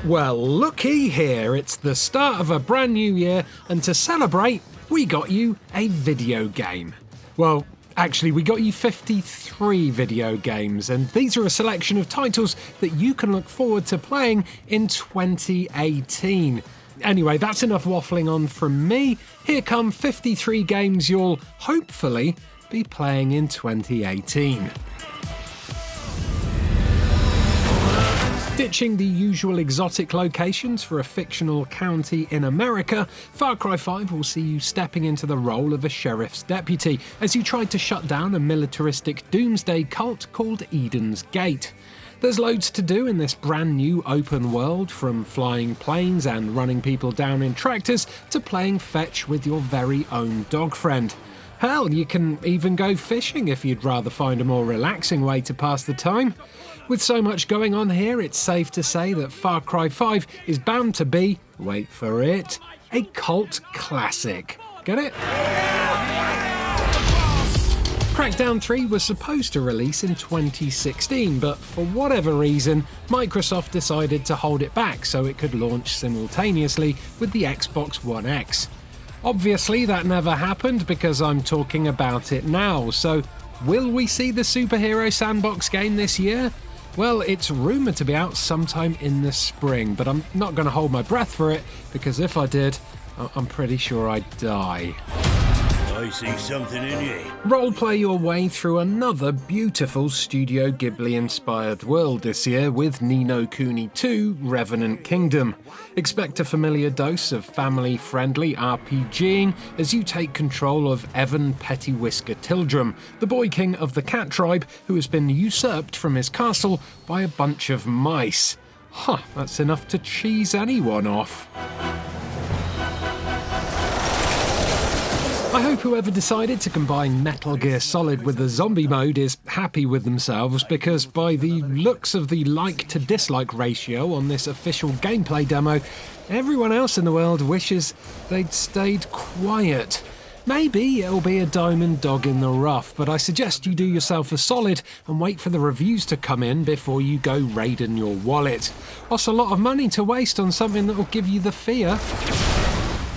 Well, looky here, it's the start of a brand new year, and to celebrate, we got you a video game. Well, actually, we got you 53 video games, and these are a selection of titles that you can look forward to playing in 2018. Anyway, that's enough waffling on from me. Here come 53 games you'll, hopefully, be playing in 2018. Ditching the usual exotic locations for a fictional county in America, Far Cry 5 will see you stepping into the role of a sheriff's deputy as you try to shut down a militaristic doomsday cult called Eden's Gate. There's loads to do in this brand new open world, from flying planes and running people down in tractors to playing fetch with your very own dog friend. Hell, you can even go fishing if you'd rather find a more relaxing way to pass the time. With so much going on here, it's safe to say that Far Cry 5 is bound to be, wait for it, a cult classic. Get it? Crackdown 3 was supposed to release in 2016, but for whatever reason, Microsoft decided to hold it back so it could launch simultaneously with the Xbox One X. Obviously, that never happened because I'm talking about it now, so will we see the superhero sandbox game this year? Well, it's rumoured to be out sometime in the spring, but I'm not going to hold my breath for it, because if I did, I'm pretty sure I'd die. I see something in you. Roleplay your way through another beautiful Studio Ghibli-inspired world this year with Ni no Kuni 2 Revenant Kingdom. Expect a familiar dose of family-friendly RPGing as you take control of Evan Pettywhisker Tildrum, the boy king of the cat tribe who has been usurped from his castle by a bunch of mice. Huh, that's enough to cheese anyone off. I hope whoever decided to combine Metal Gear Solid with the zombie mode is happy with themselves, because by the looks of the like to dislike ratio on this official gameplay demo, everyone else in the world wishes they'd stayed quiet. Maybe it'll be a diamond dog in the rough, but I suggest you do yourself a solid and wait for the reviews to come in before you go raiding your wallet. That's a lot of money to waste on something that'll give you the fear.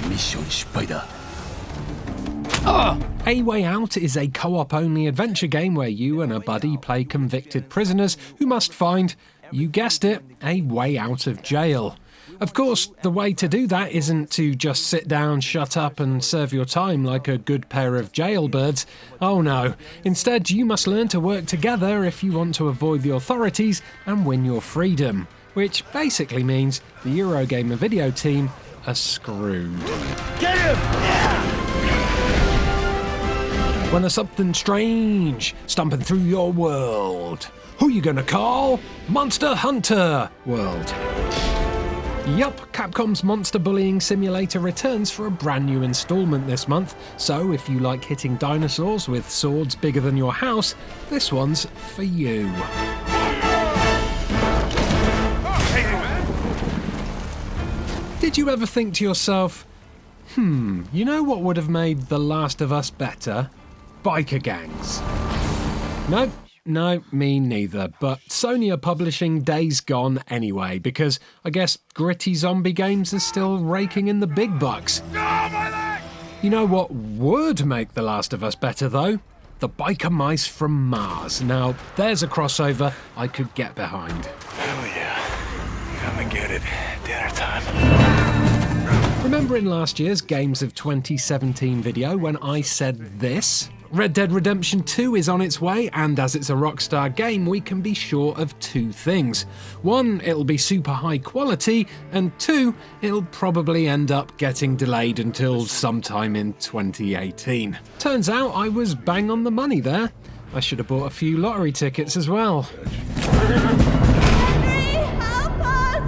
Mission 失敗だ. A Way Out is a co-op only adventure game where you and a buddy play convicted prisoners who must find, you guessed it, a way out of jail. Of course, the way to do that isn't to just sit down, shut up and serve your time like a good pair of jailbirds. Oh no. Instead, you must learn to work together if you want to avoid the authorities and win your freedom. Which basically means the Eurogamer video team are screwed. Get him! Yeah! When there's something strange stomping through your world, who you gonna call? Monster Hunter World. Yup, Capcom's Monster Bullying Simulator returns for a brand new installment this month, so if you like hitting dinosaurs with swords bigger than your house, this one's for you. Did you ever think to yourself, you know what would have made The Last of Us better? Biker gangs. No, me neither, but Sony are publishing Days Gone anyway, because I guess gritty zombie games are still raking in the big bucks. You know what would make The Last of Us better though? The Biker Mice from Mars. Now, there's a crossover I could get behind. Oh yeah, come and get it, dinner time. Remember in last year's Games of 2017 video when I said this? Red Dead Redemption 2 is on its way, and as it's a Rockstar game, we can be sure of two things. One, it'll be super high quality, and two, it'll probably end up getting delayed until sometime in 2018. Turns out I was bang on the money there. I should have bought a few lottery tickets as well. Help us!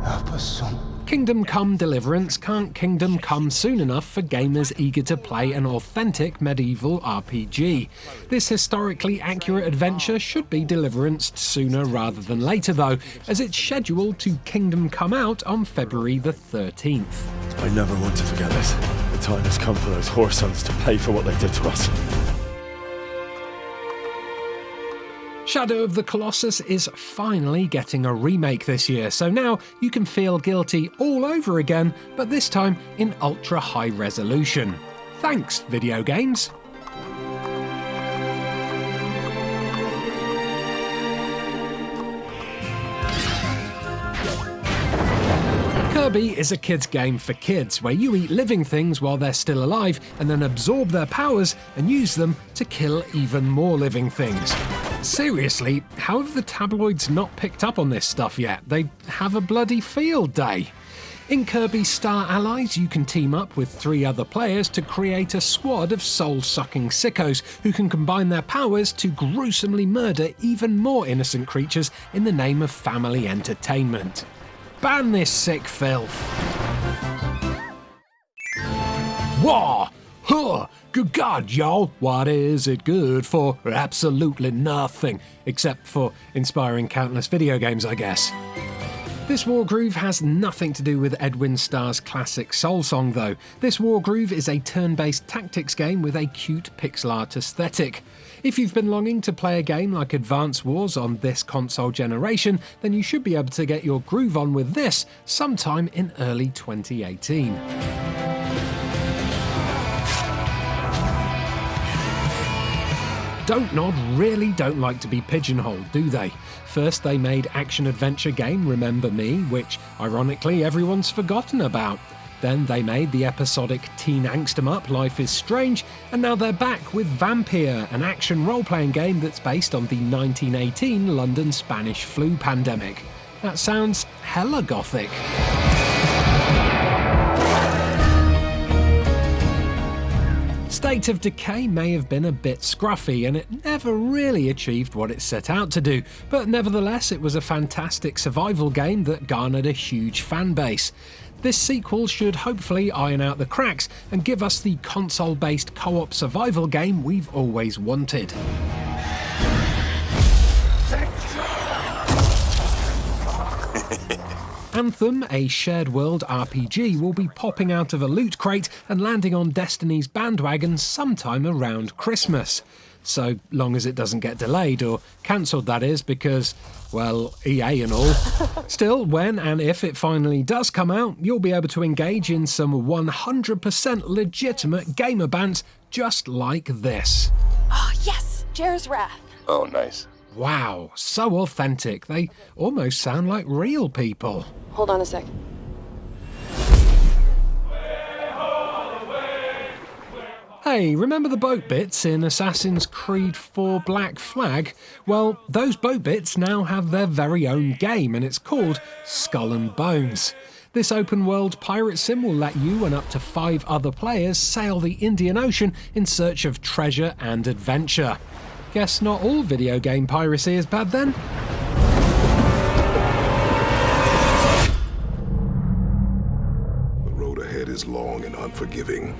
Help us, son. Kingdom Come Deliverance can't Kingdom Come soon enough for gamers eager to play an authentic medieval RPG. This historically accurate adventure should be Deliveranced sooner rather than later though, as it's scheduled to Kingdom Come out on February the 13th. I never want to forget this. The time has come for those whoresons to pay for what they did to us. Shadow of the Colossus is finally getting a remake this year, so now you can feel guilty all over again, but this time in ultra high resolution. Thanks, video games! Kirby is a kid's game for kids, where you eat living things while they're still alive and then absorb their powers and use them to kill even more living things. Seriously, how have the tabloids not picked up on this stuff yet? They have a bloody field day. In Kirby Star Allies, you can team up with 3 other players to create a squad of soul-sucking sickos who can combine their powers to gruesomely murder even more innocent creatures in the name of family entertainment. Ban this sick filth. Wah! Huh! Good God, y'all! What is it good for? Absolutely nothing. Except for inspiring countless video games, I guess. This war groove has nothing to do with Edwin Starr's classic Soul Song though. This war groove is a turn-based tactics game with a cute pixel art aesthetic. If you've been longing to play a game like Advance Wars on this console generation, then you should be able to get your groove on with this sometime in early 2018. Dontnod really don't like to be pigeonholed, do they? First they made action-adventure game Remember Me, which, ironically, everyone's forgotten about. Then they made the episodic teen angst 'em up Life is Strange, and now they're back with Vampire, an action role-playing game that's based on the 1918 London Spanish flu pandemic. That sounds hella gothic. State of Decay may have been a bit scruffy, and it never really achieved what it set out to do, but nevertheless it was a fantastic survival game that garnered a huge fan base. This sequel should hopefully iron out the cracks and give us the console-based co-op survival game we've always wanted. Anthem, a shared world RPG, will be popping out of a loot crate and landing on Destiny's bandwagon sometime around Christmas. So long as it doesn't get delayed, or cancelled that is, because, well, EA and all. Still, when and if it finally does come out, you'll be able to engage in some 100% legitimate gamer bants just like this. Oh, yes! Jer's Wrath. Oh, nice. Wow, so authentic. They almost sound like real people. Hold on a sec. Hey, remember the boat bits in Assassin's Creed 4 Black Flag? Well, those boat bits now have their very own game, and it's called Skull and Bones. This open-world pirate sim will let you and up to 5 other players sail the Indian Ocean in search of treasure and adventure. Guess not all video game piracy is bad then? The road ahead is long and unforgiving.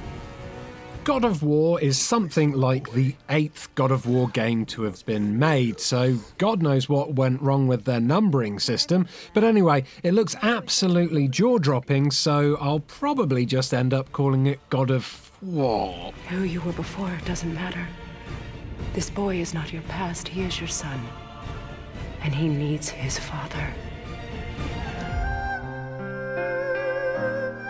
God of War is something like the 8th God of War game to have been made, so God knows what went wrong with their numbering system. But anyway, it looks absolutely jaw-dropping, so I'll probably just end up calling it God of War. Who you were before doesn't matter. This boy is not your past, he is your son. And he needs his father.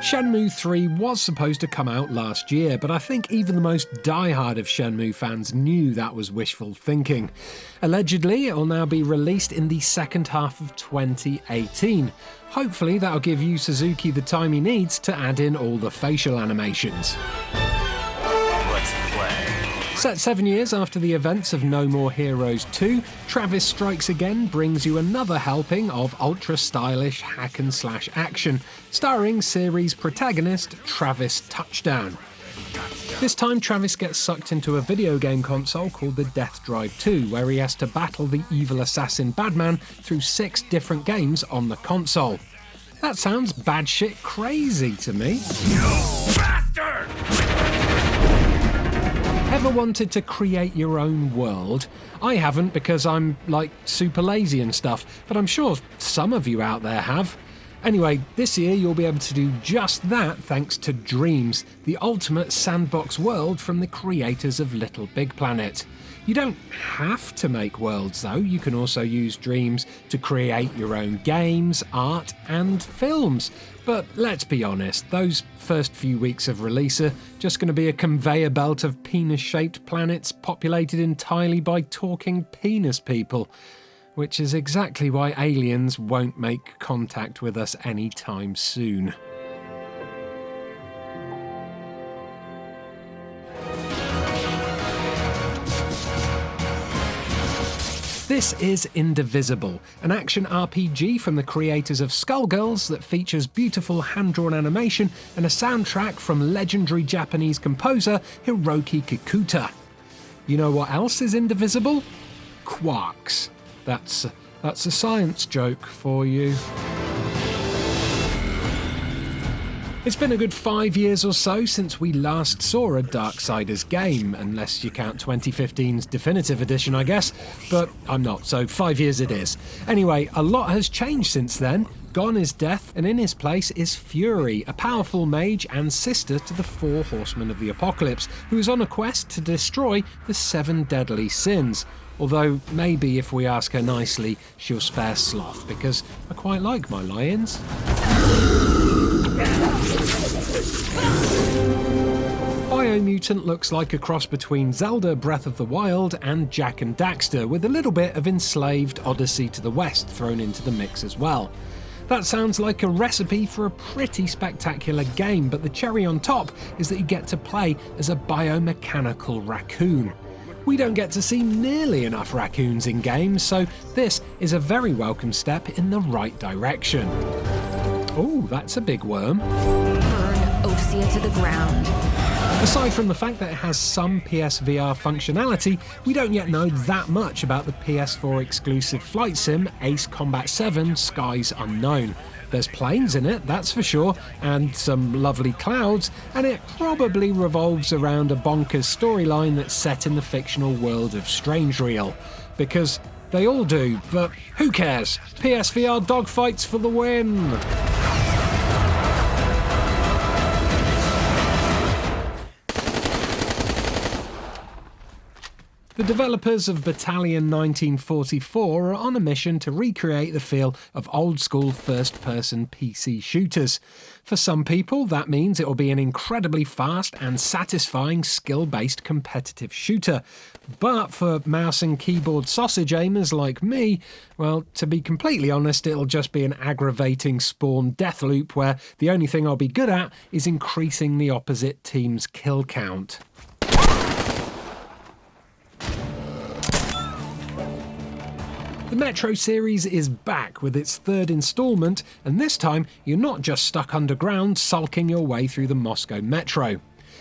Shenmue 3 was supposed to come out last year, but I think even the most diehard of Shenmue fans knew that was wishful thinking. Allegedly, it will now be released in the second half of 2018. Hopefully that'll give Yu Suzuki the time he needs to add in all the facial animations. Set 7 years after the events of No More Heroes 2, Travis Strikes Again brings you another helping of ultra-stylish hack-and-slash action, starring series protagonist Travis Touchdown. This time Travis gets sucked into a video game console called the Death Drive 2, where he has to battle the evil assassin Badman through 6 different games on the console. That sounds bad shit crazy to me. You bastard! Ever wanted to create your own world? I haven't, because I'm, like, super lazy and stuff, but I'm sure some of you out there have. Anyway, this year you'll be able to do just that thanks to Dreams, the ultimate sandbox world from the creators of Little Big Planet. You don't have to make worlds though, you can also use dreams to create your own games, art and films. But let's be honest, those first few weeks of release are just going to be a conveyor belt of penis-shaped planets populated entirely by talking penis people. Which is exactly why aliens won't make contact with us anytime soon. This is Indivisible, an action RPG from the creators of Skullgirls that features beautiful hand-drawn animation and a soundtrack from legendary Japanese composer Hiroki Kikuta. You know what else is indivisible? Quarks. That's a science joke for you. It's been a good 5 years or so since we last saw a Darksiders game, unless you count 2015's Definitive Edition, I guess, but I'm not, so 5 years it is. Anyway, a lot has changed since then. Gone is Death, and in his place is Fury, a powerful mage and sister to the 4 Horsemen of the Apocalypse, who is on a quest to destroy the 7 deadly sins. Although, maybe if we ask her nicely, she'll spare Sloth, because I quite like my lions. Biomutant looks like a cross between Zelda Breath of the Wild and Jak and Daxter, with a little bit of Enslaved Odyssey to the West thrown into the mix as well. That sounds like a recipe for a pretty spectacular game, but the cherry on top is that you get to play as a biomechanical raccoon. We don't get to see nearly enough raccoons in games, so this is a very welcome step in the right direction. Oh, that's a big worm. Burn Osia to the ground. Aside from the fact that it has some PSVR functionality, we don't yet know that much about the PS4 exclusive flight sim Ace Combat 7 Skies Unknown. There's planes in it, that's for sure, and some lovely clouds, and it probably revolves around a bonkers storyline that's set in the fictional world of Strangereal. Because they all do, but who cares? PSVR dogfights for the win! The developers of Battalion 1944 are on a mission to recreate the feel of old-school first-person PC shooters. For some people, that means it will be an incredibly fast and satisfying skill-based competitive shooter. But for mouse and keyboard sausage aimers like me, well, to be completely honest, it'll just be an aggravating Spawn death loop where the only thing I'll be good at is increasing the opposite team's kill count. The Metro series is back with its 3rd installment, and this time you're not just stuck underground sulking your way through the Moscow Metro.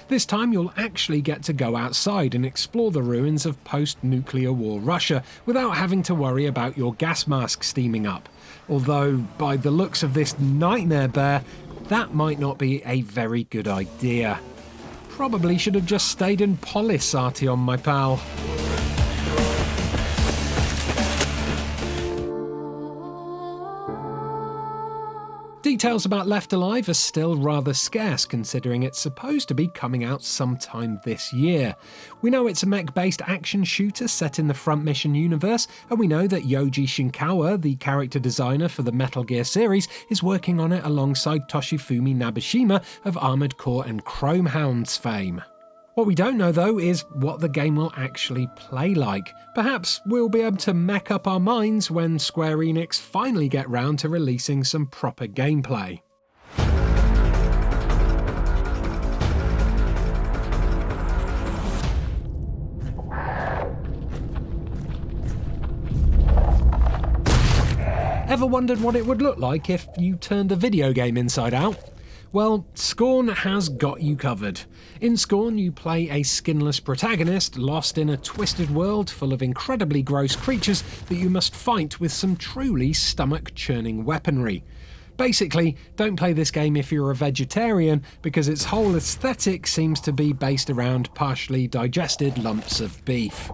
This time you'll actually get to go outside and explore the ruins of post-nuclear war Russia without having to worry about your gas mask steaming up. Although, by the looks of this nightmare bear, that might not be a very good idea. Probably should have just stayed in Polis, Artyom, my pal. Details about Left Alive are still rather scarce, considering it's supposed to be coming out sometime this year. We know it's a mech-based action shooter set in the Front Mission universe, and we know that Yoji Shinkawa, the character designer for the Metal Gear series, is working on it alongside Toshifumi Nabeshima of Armored Core and Chromehounds fame. What we don't know, though, is what the game will actually play like. Perhaps we'll be able to mech up our minds when Square Enix finally get round to releasing some proper gameplay. Ever wondered what it would look like if you turned a video game inside out? Well, Scorn has got you covered. In Scorn, you play a skinless protagonist lost in a twisted world full of incredibly gross creatures that you must fight with some truly stomach-churning weaponry. Basically, don't play this game if you're a vegetarian, because its whole aesthetic seems to be based around partially digested lumps of beef.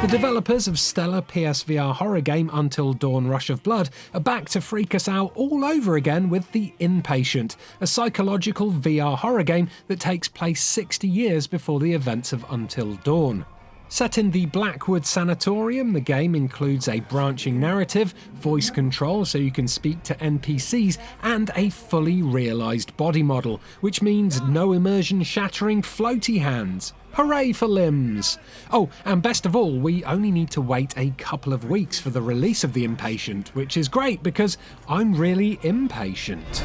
The The developers of stellar PSVR horror game Until Dawn Rush of Blood are back to freak us out all over again with The Inpatient, a psychological VR horror game that takes place 60 years before the events of Until Dawn. Set in the Blackwood Sanatorium, the game includes a branching narrative, voice control so you can speak to NPCs, and a fully realised body model, which means no immersion-shattering floaty hands. Hooray for limbs! Oh, and best of all, we only need to wait a couple of weeks for the release of The Inpatient, which is great because I'm really impatient.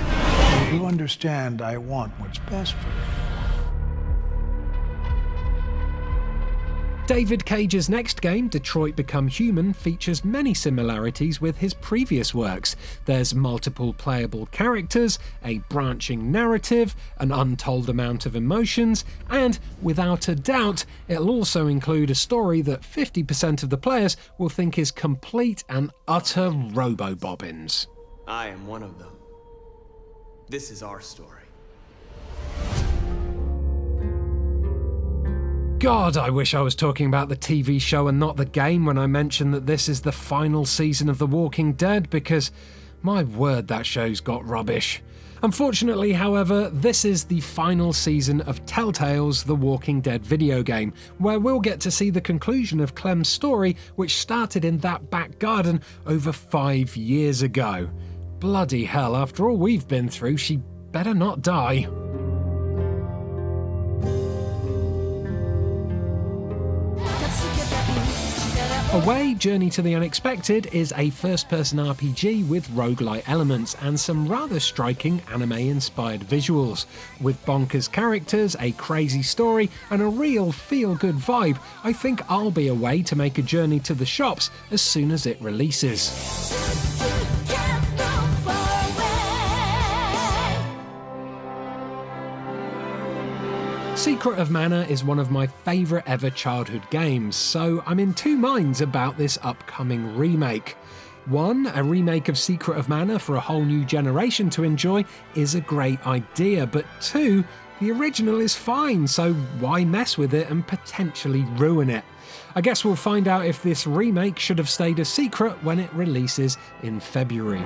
You understand I want what's best for you. David Cage's next game, Detroit Become Human, features many similarities with his previous works. There's multiple playable characters, a branching narrative, an untold amount of emotions, and, without a doubt, it'll also include a story that 50% of the players will think is complete and utter robo-bobbins. I am one of them. This is our story. God, I wish I was talking about the TV show and not the game when I mentioned that this is the final season of The Walking Dead, because, my word, that show's got rubbish. Unfortunately, however, this is the final season of Telltale's The Walking Dead video game, where we'll get to see the conclusion of Clem's story, which started in that back garden over 5 years ago. Bloody hell, after all we've been through, she better not die. Away, Journey to the Unexpected is a first-person RPG with roguelite elements and some rather striking anime-inspired visuals. With bonkers characters, a crazy story, and a real feel-good vibe, I think I'll be away to make a journey to the shops as soon as it releases. Secret of Mana is one of my favourite ever childhood games, so I'm in two minds about this upcoming remake. One, a remake of Secret of Mana for a whole new generation to enjoy is a great idea, but two, the original is fine, so why mess with it and potentially ruin it? I guess we'll find out if this remake should have stayed a secret when it releases in February.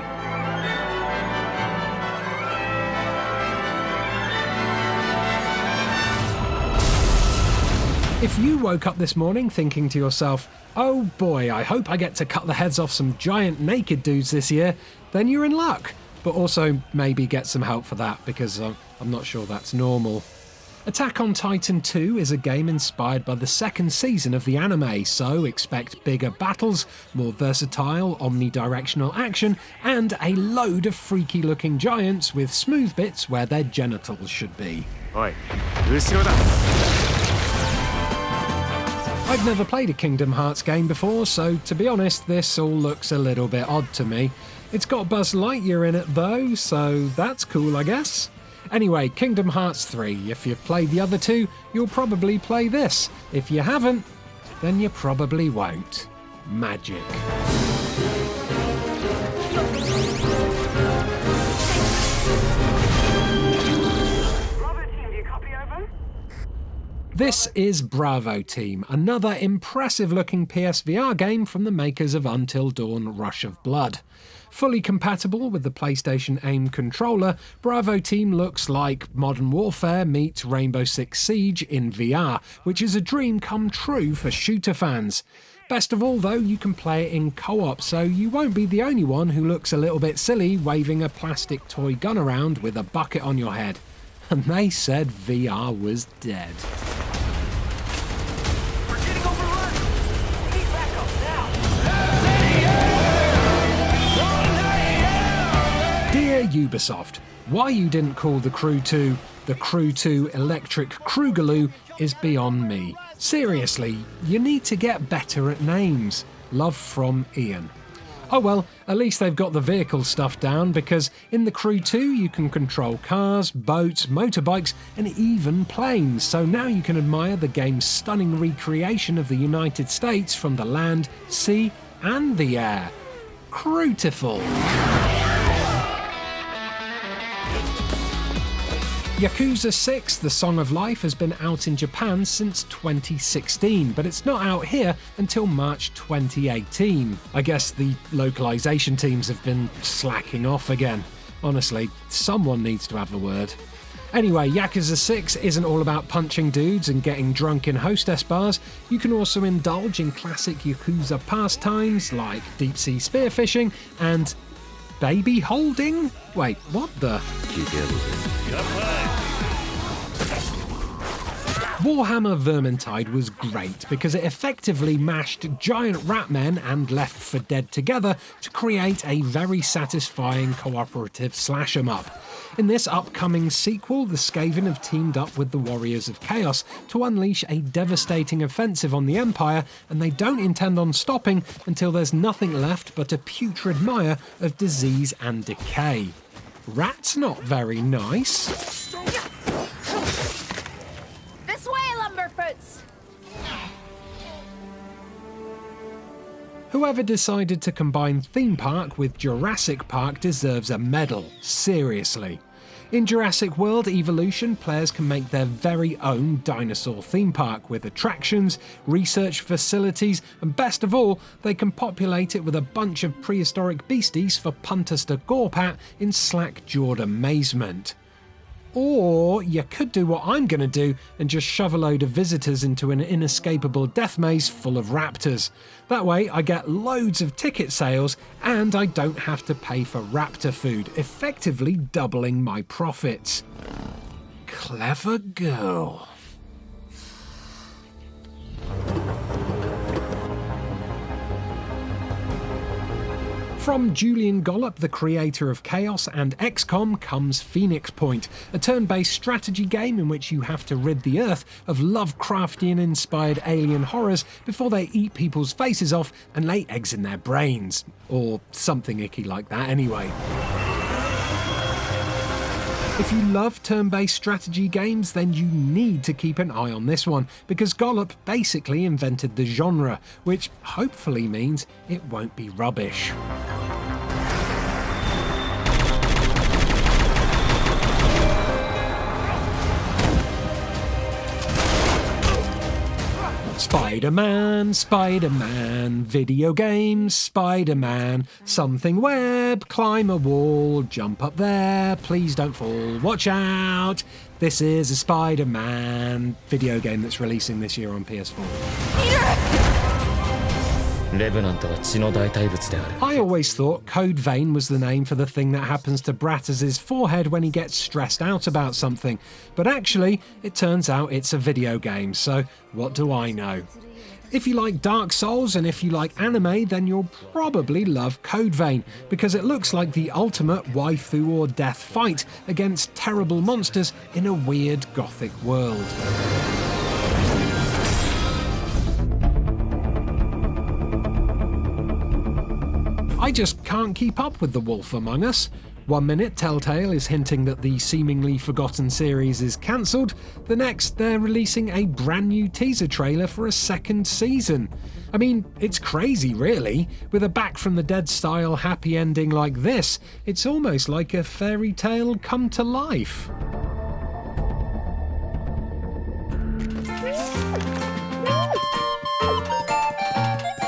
If you woke up this morning thinking to yourself, oh boy, I hope I get to cut the heads off some giant naked dudes this year, then you're in luck. But also maybe get some help for that, because I'm not sure that's normal. Attack on Titan 2 is a game inspired by the second season of the anime, so expect bigger battles, more versatile, omnidirectional action, and a load of freaky looking giants with smooth bits where their genitals should be. Oi, 後ろだ. I've never played a Kingdom Hearts game before, so to be honest, this all looks a little bit odd to me. It's got Buzz Lightyear in it though, so that's cool I guess. Anyway, Kingdom Hearts 3. If you've played the other two, you'll probably play this. If you haven't, then you probably won't. Magic. This is Bravo Team, another impressive-looking PSVR game from the makers of Until Dawn Rush of Blood. Fully compatible with the PlayStation AIM controller, Bravo Team looks like Modern Warfare meets Rainbow Six Siege in VR, which is a dream come true for shooter fans. Best of all though, you can play it in co-op, so you won't be the only one who looks a little bit silly waving a plastic toy gun around with a bucket on your head. And they said VR was dead. We're getting overrun! We need backup now! Dear Ubisoft, why you didn't call the Crew 2 the Crew 2 Electric Krugerloo is beyond me. Seriously, you need to get better at names. Love from Ian. Oh well, at least they've got the vehicle stuff down, because in the Crew 2 you can control cars, boats, motorbikes and even planes, so now you can admire the game's stunning recreation of the United States from the land, sea and the air. Crewtiful. Yakuza 6: The Song of Life has been out in Japan since 2016, but it's not out here until March 2018. I guess the localization teams have been slacking off again. Honestly, someone needs to have a word. Anyway, Yakuza 6 isn't all about punching dudes and getting drunk in hostess bars. You can also indulge in classic Yakuza pastimes like deep-sea spearfishing and baby holding? Wait, what the? Warhammer Vermintide was great because it effectively mashed giant rat men and Left 4 Dead together to create a very satisfying cooperative slash 'em up. In this upcoming sequel, the Skaven have teamed up with the Warriors of Chaos to unleash a devastating offensive on the Empire, and they don't intend on stopping until there's nothing left but a putrid mire of disease and decay. Rat's not very nice. This way, Lumberfoots! Whoever decided to combine theme park with Jurassic Park deserves a medal, seriously. In Jurassic World Evolution, players can make their very own dinosaur theme park with attractions, research facilities, and best of all, they can populate it with a bunch of prehistoric beasties for punters to gawp at in slack-jawed amazement. Or you could do what I'm going to do and just shove a load of visitors into an inescapable death maze full of raptors. That way I get loads of ticket sales and I don't have to pay for raptor food, effectively doubling my profits. Clever girl. From Julian Gollop, the creator of Chaos and XCOM, comes Phoenix Point, a turn-based strategy game in which you have to rid the Earth of Lovecraftian-inspired alien horrors before they eat people's faces off and lay eggs in their brains. Or something icky like that anyway. If you love turn-based strategy games, then you need to keep an eye on this one, because Gollop basically invented the genre, which hopefully means it won't be rubbish. Spider-Man, Spider-Man, video games, Spider-Man, something web, climb a wall, jump up there, please don't fall, watch out. This is a Spider-Man video game that's releasing this year on PS4. I always thought Code Vein was the name for the thing that happens to Bratters' forehead when he gets stressed out about something, but actually, it turns out it's a video game, so what do I know? If you like Dark Souls and if you like anime, then you'll probably love Code Vein, because it looks like the ultimate waifu or death fight against terrible monsters in a weird gothic world. I just can't keep up with The Wolf Among Us. One minute, Telltale is hinting that the seemingly forgotten series is cancelled. The next, they're releasing a brand new teaser trailer for a second season. I mean, it's crazy, really. With a Back from the Dead style happy ending like this, it's almost like a fairy tale come to life.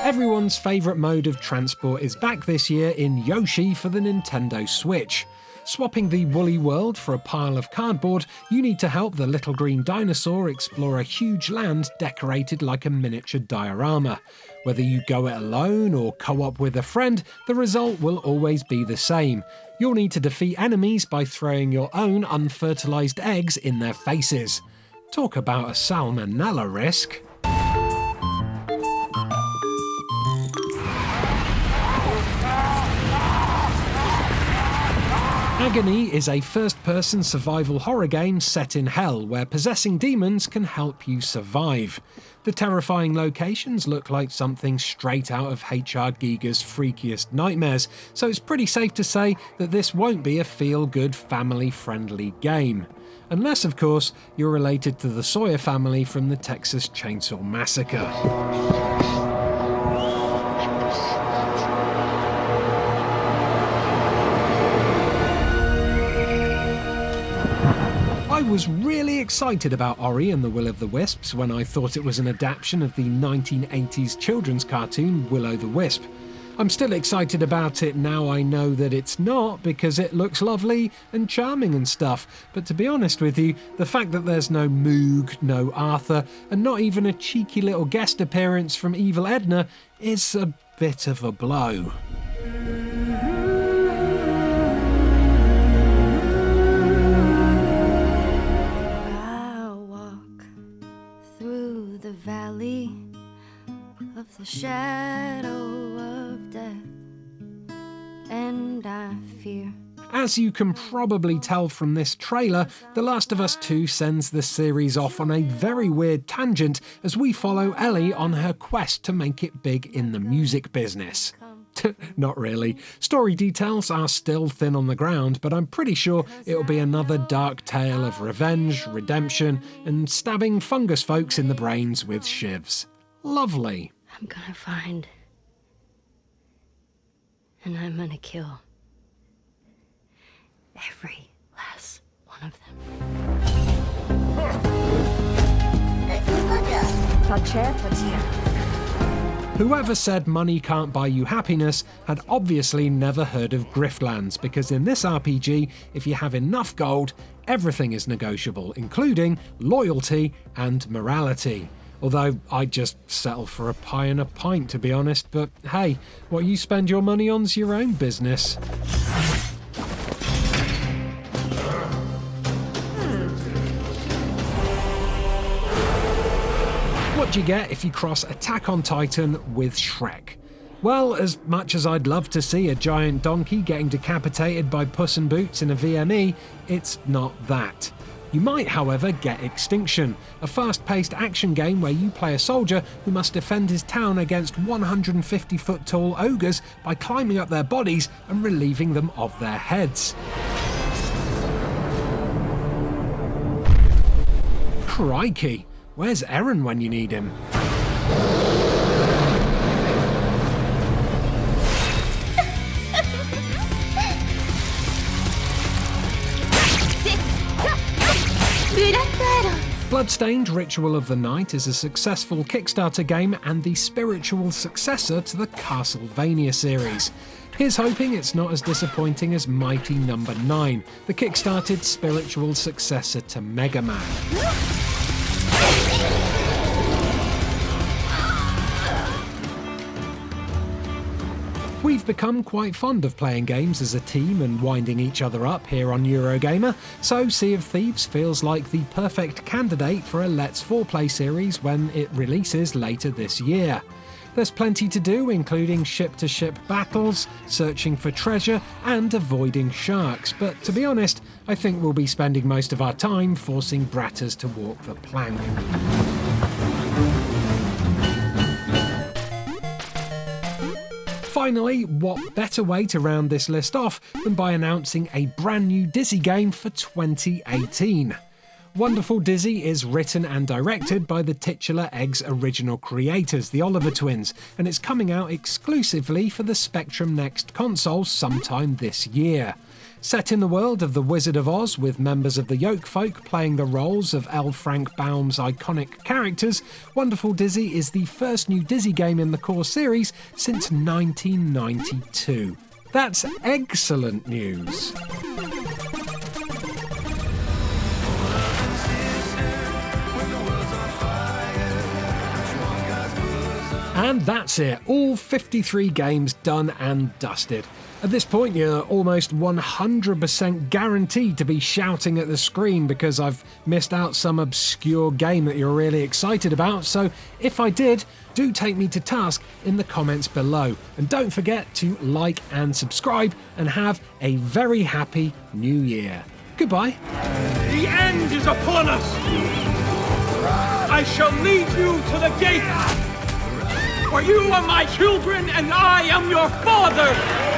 Everyone's favourite mode of transport is back this year in Yoshi for the Nintendo Switch. Swapping the woolly world for a pile of cardboard, you need to help the little green dinosaur explore a huge land decorated like a miniature diorama. Whether you go it alone or co-op with a friend, the result will always be the same. You'll need to defeat enemies by throwing your own unfertilised eggs in their faces. Talk about a salmonella risk. Agony is a first-person survival horror game set in hell where possessing demons can help you survive. The terrifying locations look like something straight out of H.R. Giger's freakiest nightmares, so it's pretty safe to say that this won't be a feel-good, family-friendly game. Unless, of course, you're related to the Sawyer family from the Texas Chainsaw Massacre. I was really excited about Ori and the Will of the Wisps when I thought it was an adaptation of the 1980s children's cartoon Will-O-the-Wisp. I'm still excited about it now I know that it's not, because it looks lovely and charming and stuff. But to be honest with you, the fact that there's no Moog, no Arthur, and not even a cheeky little guest appearance from Evil Edna is a bit of a blow. I'll walk through the valley of the shadow of death, and I fear. As you can probably tell from this trailer, The Last of Us 2 sends the series off on a very weird tangent as we follow Ellie on her quest to make it big in the music business. Not really. Story details are still thin on the ground, but I'm pretty sure it'll be another dark tale of revenge, redemption, and stabbing fungus folks in the brains with shivs. Lovely. I'm gonna find, and I'm gonna kill every last one of them. Whoever said money can't buy you happiness had obviously never heard of Griftlands, because in this RPG, if you have enough gold, everything is negotiable, including loyalty and morality. Although I'd just settle for a pie and a pint, to be honest, but hey, what you spend your money on's your own business. What do you get if you cross Attack on Titan with Shrek? Well, as much as I'd love to see a giant donkey getting decapitated by Puss in Boots in a VME, it's not that. You might, however, get Extinction, a fast-paced action game where you play a soldier who must defend his town against 150-foot-tall ogres by climbing up their bodies and relieving them of their heads. Crikey, where's Eren when you need him? Bloodstained Ritual of the Night is a successful Kickstarter game and the spiritual successor to the Castlevania series. Here's hoping it's not as disappointing as Mighty No. 9, the kickstarted spiritual successor to Mega Man. We've become quite fond of playing games as a team and winding each other up here on Eurogamer, so Sea of Thieves feels like the perfect candidate for a Let's 4-play series when it releases later this year. There's plenty to do, including ship-to-ship battles, searching for treasure, and avoiding sharks, but to be honest, I think we'll be spending most of our time forcing Bratters to walk the plank. Finally, what better way to round this list off than by announcing a brand new Dizzy game for 2018. Wonderful Dizzy is written and directed by the titular Eggs original creators, the Oliver twins, and it's coming out exclusively for the Spectrum Next console sometime this year. Set in the world of The Wizard of Oz, with members of the Yolkfolk playing the roles of L. Frank Baum's iconic characters, Wonderful Dizzy is the first new Dizzy game in the core series since 1992. That's excellent news. And that's it, all 53 games done and dusted. At this point, you're almost 100% guaranteed to be shouting at the screen because I've missed out some obscure game that you're really excited about, so if I did, do take me to task in the comments below. And don't forget to like and subscribe, and have a very happy new year. Goodbye. The end is upon us! I shall lead you to the gate! For you are my children, and I am your father!